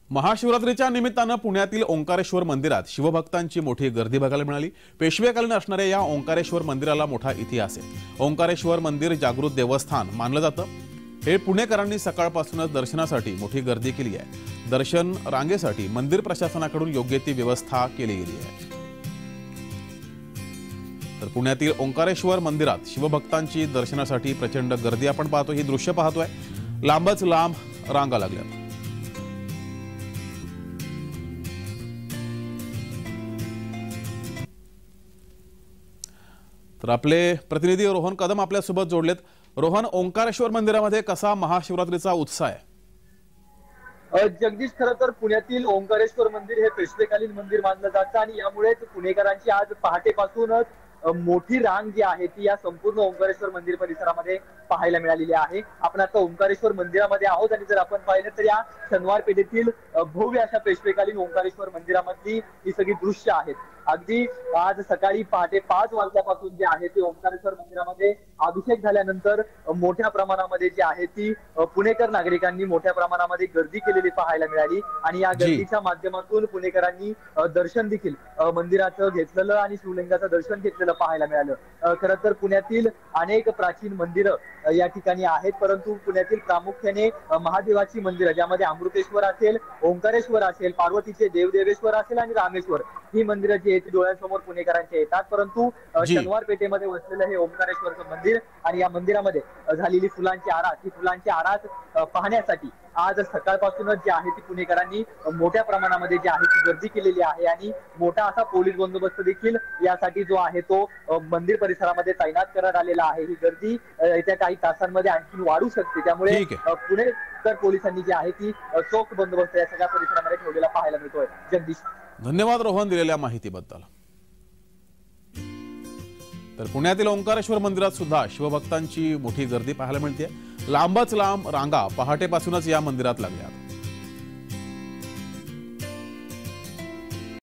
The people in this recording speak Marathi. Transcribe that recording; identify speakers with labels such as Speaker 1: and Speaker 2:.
Speaker 1: महाशिवरात्रीच्या निमित्तानं पुण्यातील ओंकारेश्वर मंदिरात शिवभक्तांची मोठी गर्दी बघायला मिळाली। पेशवेकालीन असणाऱ्या या ओंकारेश्वर मंदिराला मोठा इतिहास आहे। ओंकारेश्वर मंदिर जागृत देवस्थान मानलं जातं। हे पुणेकरांनी सकाळपासूनच दर्शनासाठी मोठी गर्दी केली आहे। दर्शन रांगेसाठी मंदिर प्रशासनाकडून योग्य ती व्यवस्था केली गेली आहे। तर पुण्यातील ओंकारेश्वर मंदिरात शिवभक्तांची दर्शनासाठी प्रचंड गर्दी आपण पाहतो। ही दृश्य पाहतोय, लांबच लांब रांगा लागल्या। तर आपले प्रतिनिधी रोहन कदम आपल्या सोबत जोडलेत। रोहन, ओंकारेश्वर मंदिरामध्ये कसा महाशिवरात्रीचा उत्साह आहे?
Speaker 2: जगदीश, खरं तर पुण्यातील ओंकारेश्वर मंदिर हे पेशवेकालीन मंदिर मानलं जातं आणि यामुळेच पुणेकरांची आज पहाटेपासूनच मोठी रांग जी आहे ती या संपूर्ण ओंकारेश्वर मंदिर परिसरामध्ये पाहायला मिळालेली आहे। आपण आता ओंकारेश्वर मंदिरामध्ये आहोत आणि जर आपण पाहिलं तर या शनिवार पेठेतील भव्य अशा पेशवेकालीन ओंकारेश्वर मंदिरामधली ही सगळी दृश्य आहेत। अगदी आज सकाळी पहाटे 5 वाजल्यापासून जे आहे ते ओंकारेश्वर मंदिरामध्ये अभिषेक झाल्यानंतर मोठ्या प्रमाणामध्ये जे आहे ती पुणेकर नागरिकांनी मोठ्या प्रमाणामध्ये गर्दी केलेली पाहायला मिळाली आणि या गर्दीच्या माध्यमातून पुणेकरांनी दर्शन देखील मंदिराचं घेतलेलं आणि शिवलिंगाचं दर्शन घेतलेलं पाहायला मिळालं। खरं तर पुण्यातील अनेक प्राचीन मंदिरं या ठिकाणी आहेत, परंतु पुण्यातील प्रामुख्याने महादेवाची मंदिरं ज्यामध्ये अमृतेश्वर असेल, ओंकारेश्वर असेल, पार्वतीचे देवदेवेश्वर असेल आणि रामेश्वर ही मंदिरं जी आहेत डोळ्यांसमोर पुणेकरांच्या येतात। परंतु शनिवार पेठेमध्ये वसलेलं हे ओंकारेश्वरचं मंदिर आणि या मंदिरामध्ये झालेली फुलांची आरास, ही फुलांची आरास पाहण्यासाठी आज सकाळपासूनच जे आहे ती पुणेकरांनी मोठ्या प्रमाणामध्ये जी आहे ती गर्दी केलेली आहे आणि मोठा असा पोलीस बंदोबस्त देखील यासाठी जो आहे तो मंदिर परिसरामध्ये तैनात करण्यात आलेला आहे। ही गर्दी येत्या काही तासांमध्ये आणखी वाढू शकते, त्यामुळे पुणेकर पोलिसांनी जी आहे ती चोख बंदोबस्त या सगळ्या परिसरामध्ये ठेवलेला पाहायला मिळतोय। जगदीश,
Speaker 1: धन्यवाद रोहन दिलेल्या माहितीबद्दल। तर पुण्यातील ओंकारेश्वर मंदिरात सुद्धा शिवभक्तांची मोठी गर्दी पाहायला मिळते। लांबच लांब रांगा पहाटेपासूनच या मंदिरात लागल्या।